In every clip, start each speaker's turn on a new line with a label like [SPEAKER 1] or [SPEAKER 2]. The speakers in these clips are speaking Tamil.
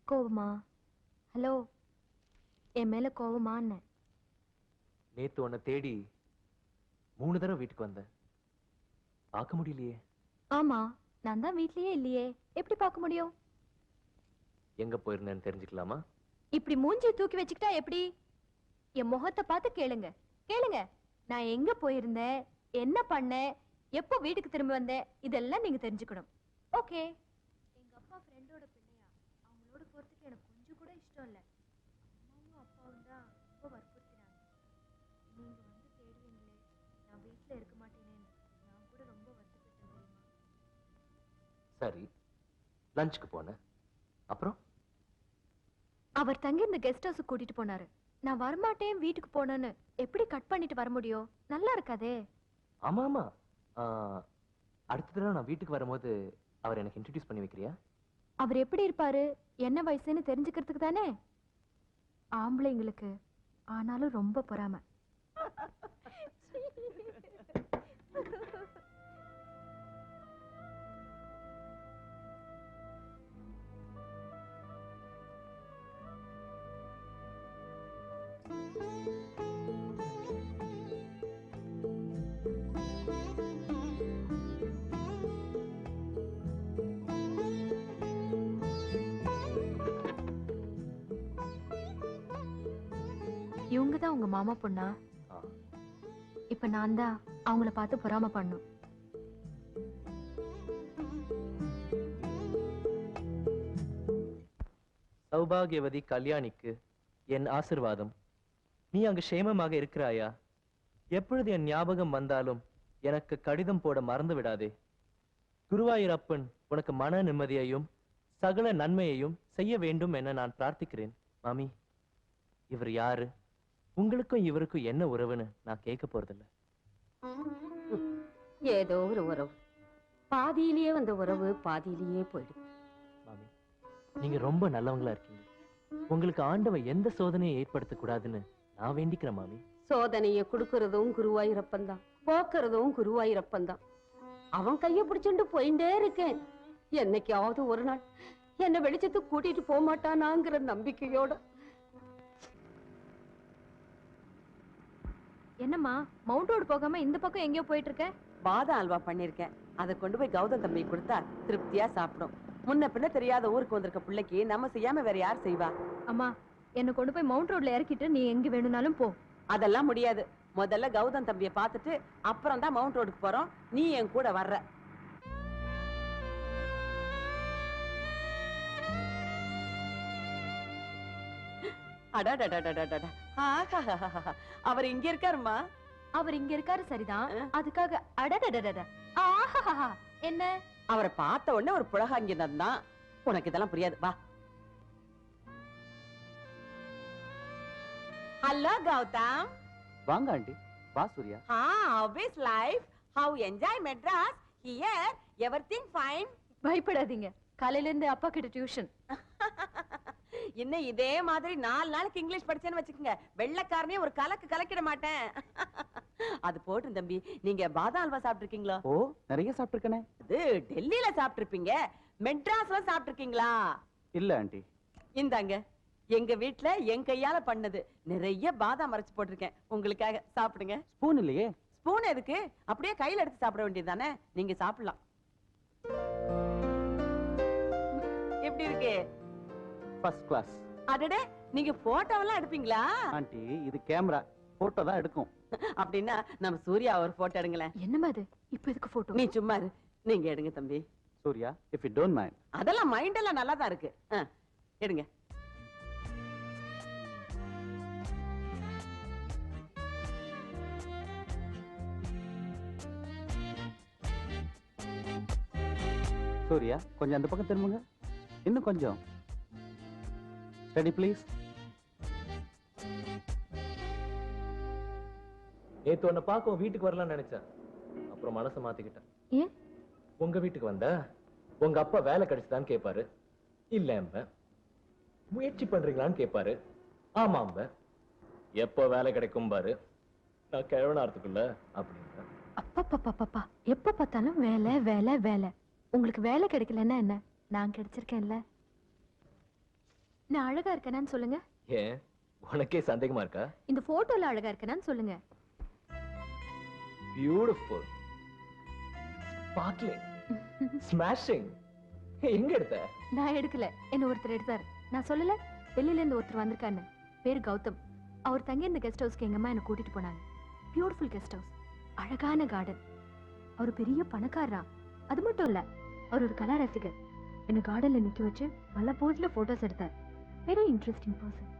[SPEAKER 1] கோவமா? ஹலோ, என் மேல கோவமான்னு?
[SPEAKER 2] நேத்து உன்னை தேடி 3 தடவை வீட்டுக்கு வந்தேன். பார்க்க முடியலையே.
[SPEAKER 1] ஆமா, நான் தான் வீட்லயே இல்லையே, எப்படி பார்க்க முடியும்?
[SPEAKER 2] எங்க போயிருந்தேன்னு தெரிஞ்சுக்கலாமா?
[SPEAKER 1] இப்படி மூஞ்சி தூக்கி வச்சுக்கிட்டா எப்படி? என் முகத்தை பார்த்து கேளுங்க. கேளுங்க, நான் எங்க போயிருந்தேன், என்ன பண்ணேன், எப்போ வீட்டுக்கு திரும்ப வந்தேன், இதெல்லாம் நீங்க தெரிஞ்சுக்கணும். ஓகே? எங்க அப்பா ஃப்ரெண்டோட பிள்ளையா, அவங்களோட போறதுக்கு எனக்கு கொஞ்சம் கூட இஷ்டம் இல்லை. அம்மாவும் அப்பாவும் தான் ரொம்ப வற்புறுத்தினாங்க. நீங்க வந்து தேடுவீங்களே, நான் வீட்டுல இருக்க மாட்டேனேன்னு நான் கூட ரொம்ப வருத்தப்பட்டேன் தெரியுமா?
[SPEAKER 2] சரி, லஞ்சுக்கு போனேன். அப்புறம்
[SPEAKER 1] அவர் தங்கி இந்த கெஸ்ட் ஹவுஸ் கூட்டிட்டு போனாரு. நான் வரமாட்டேன் வீட்டுக்கு போனேன்னு எப்படி கட் பண்ணிட்டு வர முடியும்? நல்லா இருக்காதே.
[SPEAKER 2] ஆமா ஆமா, அடுத்த தடவை நான் வீட்டுக்கு வரும்போது அவர் எனக்கு இன்ட்ரடியூஸ் பண்ணி வைக்கிறியா?
[SPEAKER 1] அவர் எப்படி இருப்பாரு, என்ன வயசுன்னு தெரிஞ்சுக்கிறதுக்கு தானே. ஆம்பளைங்களுக்கு ஆனாலும் ரொம்ப பொறாமை. இவங்க தான் உங்க மாமா பொண்ணா? இப்ப நான் தான் அவங்கள பார்த்து பொறாம பண்ணும்.
[SPEAKER 2] சௌபாகியவதி கல்யாணிக்கு என் ஆசிர்வாதம். நீ அங்கு சேமமாக இருக்கிறாயா? எப்பொழுது என் ஞாபகம் வந்தாலும் எனக்கு கடிதம் போட மறந்து விடாதே. குருவாயூரப்பன் உனக்கு மன நிம்மதியையும் சகல நன்மையையும் செய்ய வேண்டும் என நான் பிரார்த்திக்கிறேன். மாமி, இவர் யாரு, உங்களுக்கும் இவருக்கும் என்ன உறவுன்னு நான் கேட்க போறதில்ல.
[SPEAKER 3] ஏதோ ஒரு உறவு, பாதியிலேயே வந்த உறவு பாதியிலேயே போயிடும்.
[SPEAKER 2] மாமி, நீங்க ரொம்ப நல்லவங்களா இருக்கீங்க. உங்களுக்கு ஆண்டவன் எந்த சோதனையை ஏற்படுத்த கூடாதுன்னு நான் வேண்டிக்கிறேன் மாமி.
[SPEAKER 3] சோதனையை கொடுக்கறதும் குருவாயூரப்பன் தான், போக்குறதும் குருவாயூரப்பன் தான். அவன் கைய பிடிச்சுட்டு போயிட்டே இருக்கேன். என்னைக்காவது ஒரு நாள் என்ன வெளிச்சத்துக்கு கூட்டிட்டு போக மாட்டானாங்கிற நம்பிக்கையோட.
[SPEAKER 1] என்னம்மா, மவுண்ட் ரோடு போகாம இந்த பக்கம் எங்கேயோ போயிட்டு இருக்க?
[SPEAKER 4] பாதாம் அல்வா பண்ணிருக்கேன். அதை கொண்டு போய் கௌதம் தம்பி கொடுத்தா திருப்தியா சாப்பிடும். முன்ன பின்ன தெரியாத ஊருக்கு வந்திருக்க பிள்ளைக்கு நம்ம செய்யாம வேற யார் செய்வா?
[SPEAKER 1] அம்மா, என்ன கொண்டு போய் மவுண்ட் ரோட்ல இறக்கிட்டு நீ எங்க வேணும்னாலும் போ.
[SPEAKER 4] அதெல்லாம் முடியாது. முதல்ல கௌதம் தம்பியை பார்த்துட்டு அப்புறம் தான் மவுண்ட் ரோடுக்கு போறோம். நீ என் கூட வர்ற. அவர் இங்க இருக்காருமா.
[SPEAKER 1] அவர் இங்க இருக்காரு சரிதான், அதுக்காக அடடடடட ஆஹா என்ன?
[SPEAKER 4] அவரை பார்த்த உடனே ஒரு புலகாங்கியம் தான். உனக்கு இதெல்லாம் புரியாது, வா. ஹலோ கௌதம்.
[SPEAKER 5] வாங்க ஆண்டி. வா Surya.
[SPEAKER 4] How's life? How enjoy Madras? Here everything fine.
[SPEAKER 1] பயப்படாதீங்க, காலையில இருந்து அப்பா கிட்ட டியூஷன்.
[SPEAKER 4] இன்னும் இதே மாதிரி 4 நாளுக்கு இங்கிலீஷ் படிச்சேன்னு வச்சுக்கோங்க, வெள்ளைக்காரனே ஒரு கலக்கு கலக்கிட மாட்டேன். அது போட்டும் தம்பி, நீங்க பாதாம் அல்வா சாப்பிட்டுருக்கீங்களா?
[SPEAKER 5] ஓ, நிறைய சாப்பிட்டுருக்கனே.
[SPEAKER 4] அது டெல்லியில சாப்பிட்டுருப்பீங்க, மெட்ராஸ்ல சாப்பிட்டுருக்கீங்களா? இல்ல
[SPEAKER 5] ஆண்டி.
[SPEAKER 4] இந்தாங்க, எங்க வீட்டுல என் கையால பண்ணது. நிறைய பாதாம் அரைச்சு போட்டிருக்கேன் உங்களுக்காக, சாப்பிடுங்க.
[SPEAKER 5] ஸ்பூன் இல்லையே?
[SPEAKER 4] ஸ்பூன் எதுக்கு? அப்படியே கையில எடுத்து சாப்பிட வேண்டியதுதானே. நீங்க சாப்பிடலாம். எப்படி இருக்கு?
[SPEAKER 5] First class.
[SPEAKER 4] அடடே, நீங்க போட்டோவெல்லாம் எடுப்பீங்களா?
[SPEAKER 5] ஆண்டி, இது கேமரா, போட்டோ தான் எடுக்கும்.
[SPEAKER 4] அப்படின்னா நம்ம சூர்யா ஒரு போட்டோ எடுங்களேன்.
[SPEAKER 1] என்னமா அது, இப்ப எதுக்கு போட்டோ?
[SPEAKER 4] நீ சும்மா இரு, நீங்க எடுங்க தம்பி.
[SPEAKER 5] Surya, if you don't mind.
[SPEAKER 4] அதெல்லாம் மைண்ட் எல்லாம் நல்லா தான் இருக்கு. எடுங்க.
[SPEAKER 5] சூர்யா, கொஞ்சம் அந்த பக்கம் திரும்புங்க. இன்னும் கொஞ்சம். Study please.
[SPEAKER 2] நேத்து உன்னை பார்க்க வீட்டுக்கு வரலாம்னு நினைச்சேன். அப்புறம் மனசை மாத்திக்கிட்டேன்.
[SPEAKER 1] ஏன்?
[SPEAKER 2] உங்க வீட்டுக்கு வந்த உங்க அப்பா வேலை கிடைச்சுதான்னு கேட்பாரு. இல்ல, முயற்சி பண்றீங்களான்னு கேட்பாரு. ஆமாம்ப. எப்போ வேலை கிடைக்கும் பாரு, நான் கிழவனார்த்துக்குள்ள அப்படின்னு.
[SPEAKER 1] அப்பா, எப்ப பார்த்தாலும் வேலை வேலை வேலை. உங்களுக்கு வேலை கிடைக்கலன்னா என்ன, நான் கிடைச்சிருக்கேன்ல. நான் அழகா இருக்கேனான்னு சொல்லுங்க.
[SPEAKER 2] ஏன் உனக்கே சந்தேகமா இருக்கா?
[SPEAKER 1] இந்த போட்டோல அழகா இருக்கேனான்னு சொல்லுங்க.
[SPEAKER 2] Beautiful, sparkling, smashing. எங்க எடுத்த?
[SPEAKER 1] நான் எடுக்கல, என்ன ஒருத்தர் எடுத்தாரு. நான் சொல்லல வெளியில இருந்து ஒருத்தர் வந்திருக்கான்னு. பேரு கௌதம். அவர் தங்கி இந்த கெஸ்ட் ஹவுஸ்க்கு எங்க அம்மா என்ன கூட்டிட்டு போனாங்க. பியூட்டிஃபுல் கெஸ்ட் ஹவுஸ், அழகான கார்டன். அவர் பெரிய பணக்காரரா. அது மட்டும் இல்ல, அவர் ஒரு கலா ரசிகர். என்ன கார்டன்ல நிக்க வச்சு பல போஸ்ல போட்டோஸ் எடுத்தார். Very interesting person.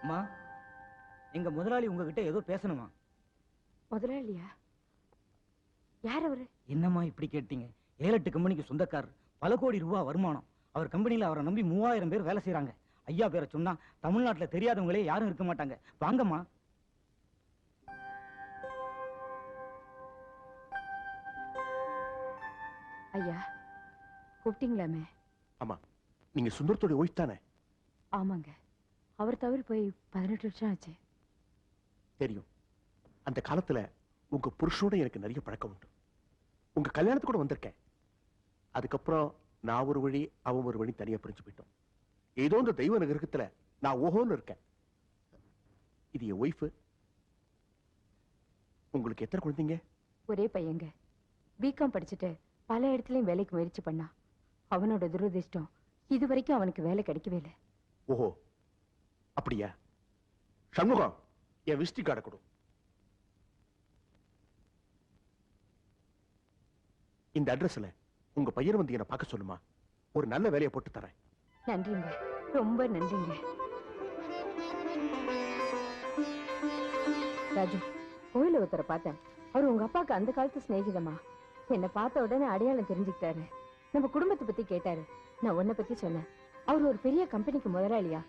[SPEAKER 6] அம்மா, எங்க முதலாளி உங்ககிட்ட ஏதோ பேசணுமா?
[SPEAKER 3] முதலாளியா? யார் அவரு?
[SPEAKER 6] என்னம்மா இப்படி கேட்டீங்க? 7-8 கம்பெனிக்கு சொந்தக்காரர், பல கோடி ரூபாய் வருமானம். அவர் கம்பெனில அவரை நம்பி 3000 பேர் வேலை செய்யறாங்க. ஐயா பேரை சொன்னா தமிழ்நாட்டுல தெரியாதவங்களே யாரும் இருக்க மாட்டாங்க. வாங்கம்மா.
[SPEAKER 3] ஐயா கூப்பிட்டீங்களாமே?
[SPEAKER 7] ஆமா, நீங்க சுந்தரத்தோட ஒய்ஃப் தானே?
[SPEAKER 3] ஆமாங்க. அவர் தவறி போய் 18 வருஷம் ஆச்சு.
[SPEAKER 7] தெரியும். அந்த காலத்துல உங்க புருஷனோட எனக்கு நிறைய பழக்கம் உண்டு. உங்க கல்யாணத்துக்கு கூட வந்திருக்கேன். அதுக்கப்புறம் நான் ஒரு வழி, அவன் ஒரு வழி தனியா பிரிஞ்சு போயிட்டோம். ஏதோ இந்த தெய்வ நகரத்துல நான் ஓஹோன்னு இருக்கேன். இது என் ஒய்ஃப். உங்களுக்கு எத்தனை குழந்தைங்க?
[SPEAKER 3] ஒரே பையங்க. பிகாம் படிச்சுட்டு பல இடத்துலயும் வேலைக்கு முயற்சி பண்ணா. அவனோட துரதிர்ஷ்டம் இது வரைக்கும் அவனுக்கு வேலை கிடைக்கவே இல்லை.
[SPEAKER 7] ஓஹோ, அப்படியா? சண்முகம், என் விசிட்டிங் கார்டை கொடு. இந்த அட்ரஸ்ல உங்க பையன் வந்து என்ன பார்க்க சொல்லுமா? ஒரு நல்ல வேலையை போட்டு தரேன்.
[SPEAKER 3] நன்றிங்க, ரொம்ப நன்றிங்க. ராஜு, கோயில ஒருத்தரை பார்த்தேன். அவர் உங்க அப்பாவுக்கு அந்த காலத்து சிநேகிதமா. என்னை பார்த்த உடனே அடையாளம் தெரிஞ்சுக்கிட்டாரு. நம்ம குடும்பத்தை பத்தி கேட்டாரு. நான் உன்னை பத்தி சொன்னேன். அவர் ஒரு பெரிய கம்பெனிக்கு முதலாளியா.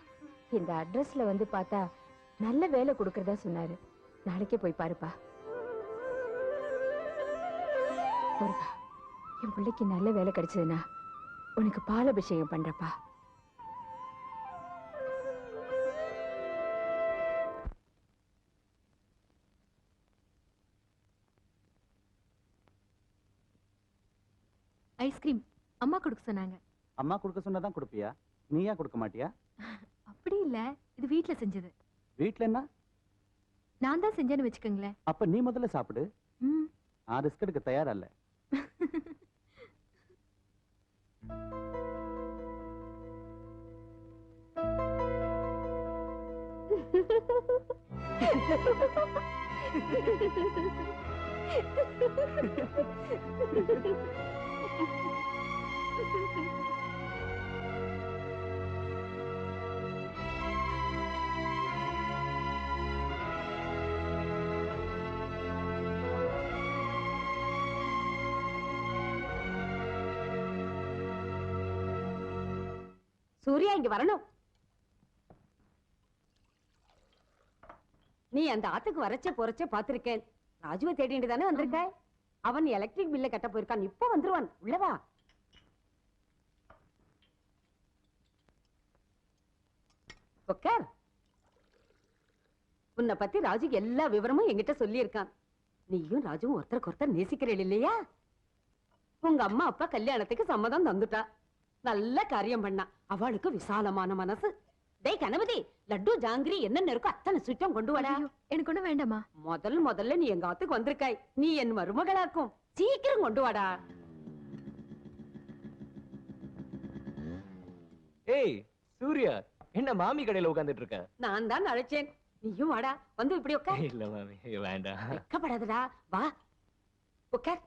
[SPEAKER 3] இந்த அட்ரஸ்ல வந்து பார்த்தா நல்ல வேலை கொடுக்கறதா சொன்னாரு. நாளைக்கே போய் பாருப்பா. முருகா, என் பிள்ளைக்கு நல்ல வேலை கிடைச்சதுன்னா உனக்கு பாலாபிஷேகம் பண்றப்பா.
[SPEAKER 1] ஐஸ்கிரீம் அம்மா கொடுக்க சொன்னாங்க.
[SPEAKER 5] அம்மா கொடுக்க சொன்னதான் கொடுப்பியா? நீயா கொடுக்க மாட்டியா?
[SPEAKER 1] அப்படி இல்ல, இது வீட்ல செஞ்சது.
[SPEAKER 5] வீட்ல என்ன?
[SPEAKER 1] நான் தான் செஞ்சேன்னு வச்சுக்கோங்களேன்.
[SPEAKER 5] அப்ப நீ முதல்ல சாப்பிடு.
[SPEAKER 1] ம்.
[SPEAKER 5] நான் ரிஸ்க் எடுக்க தயாரா இல்ல.
[SPEAKER 3] சூர்யா, இங்க வரணும். நீ அந்த ஆத்துக்கு வரச்ச போறச்ச பாத்திருக்கேன். ராஜுவை தேடிட்டு தானே வந்திருக்க. அவன் எலக்ட்ரிக் பில்ல கட்ட போயிருக்கான். இப்ப வந்துருவான். உள்ளவா. உட்கார். உன்னை பத்தி ராஜுக்கு எல்லா விவரமும் என்கிட்ட சொல்லி இருக்கான். நீயும் ராஜுவும் ஒருத்தருக்கு ஒருத்தர் நேசிக்கிறீள் இல்லையா? உங்க அம்மா அப்பா கல்யாணத்துக்கு சம்மதம் தந்துட்டா. நல்ல காரியம் பண்ணா. அவளுக்கு விசாலமான மனசு. டேய் கணபதி, லட்டு ஜாங்கிரி என்னென்ன இருக்கோ அத்தனை சுத்தம் கொண்டு வாடா.
[SPEAKER 1] ஐயோ, எனக்கு ஒண்ணும் வேண்டாமா.
[SPEAKER 3] முதல்ல நீ எங்க ஆத்துக்கு வந்திருக்காய். நீ என் மருமகளாக்கும். சீக்கிரம் கொண்டு வாடா.
[SPEAKER 2] ஏய் சூர்யா, என்ன மாமி கடையில உட்கார்ந்துட்டு இருக்க?
[SPEAKER 3] நான் தான் அழைச்சேன். நீயும் வாடா. வந்து இப்படி உட்கார்.
[SPEAKER 2] இல்ல மாமி, வேண்டாம்.
[SPEAKER 3] வெக்கப்படாதடா, வா உட்கார்.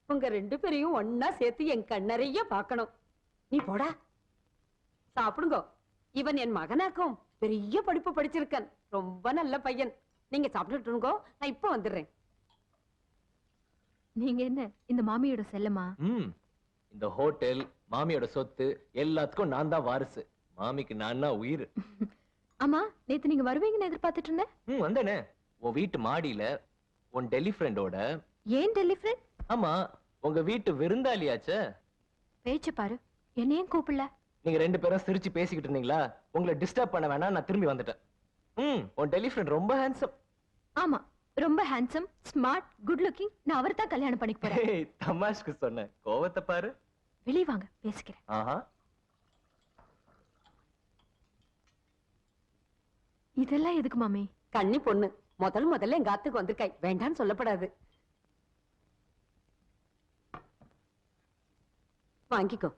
[SPEAKER 3] உங்க 2 பேரையும் ஒன்னா சேர்த்து என் கண்ணறைய பார்க்கணும். நீ போடா. சாப்பிடுங்க. இவன் என் மகனாக்கும். பெரிய படிப்பு படிச்சிருக்கான். ரொம்ப நல்ல பையன். நீங்க சாப்பிட்டுட்டு இருங்கோ. நான் இப்ப வந்துடுறேன்.
[SPEAKER 1] நீங்க என்ன இந்த மாமியோட செல்லமா?
[SPEAKER 2] ம், இந்த ஹோட்டல் மாமியோட சொத்து எல்லாத்துக்கும் நான் தான் வாரிசு. மாமிக்கு நான் தான் உயிர்.
[SPEAKER 1] ஆமா, நேத்து நீங்க வருவீங்கன்னு எதிர்பார்த்துட்டு இருந்தேன்.
[SPEAKER 2] வந்தேனே. உன் வீட்டு மாடியில உன் டெல்லி ஃப்ரெண்டோட.
[SPEAKER 1] ஏன் டெல்லி ஃப்ரெண்ட்?
[SPEAKER 2] ஆமா, உங்க வீட்டு விருந்தாளியாச்சே.
[SPEAKER 1] பேச்சு பாரு, என்னையும் கூப்பிடல.
[SPEAKER 2] நீங்க 2 பேரும் சிரிச்சு பேசிக்கிட்டு இருந்தீங்களா, உங்களை டிஸ்டர்ப் பண்ண வேணாம், நான் திரும்பி வந்துட்டேன். உன் டெல்லி ஃப்ரெண்ட் ரொம்ப ஹேண்ட்ஸம்.
[SPEAKER 1] ஆமா, ரொம்ப ஹேண்ட்ஸம், ஸ்மார்ட், குட் லுக்கிங். நான் அவரை தான் கல்யாணம் பண்ணிக்க போறேன்.
[SPEAKER 2] தமாஷ்க்கு சொன்னேன், கோவத்தை பாரு.
[SPEAKER 1] வெளிய வாங்க, பேசிக்கிறேன்.
[SPEAKER 2] ஆஹா,
[SPEAKER 1] இதெல்லாம் எதுக்கு மாமி?
[SPEAKER 3] கன்னி பொண்ணு முதல்ல எங்க ஆத்துக்கு வந்திருக்காய், வேண்டான்னு சொல்லப்படாது. வாங்கிக்கோ.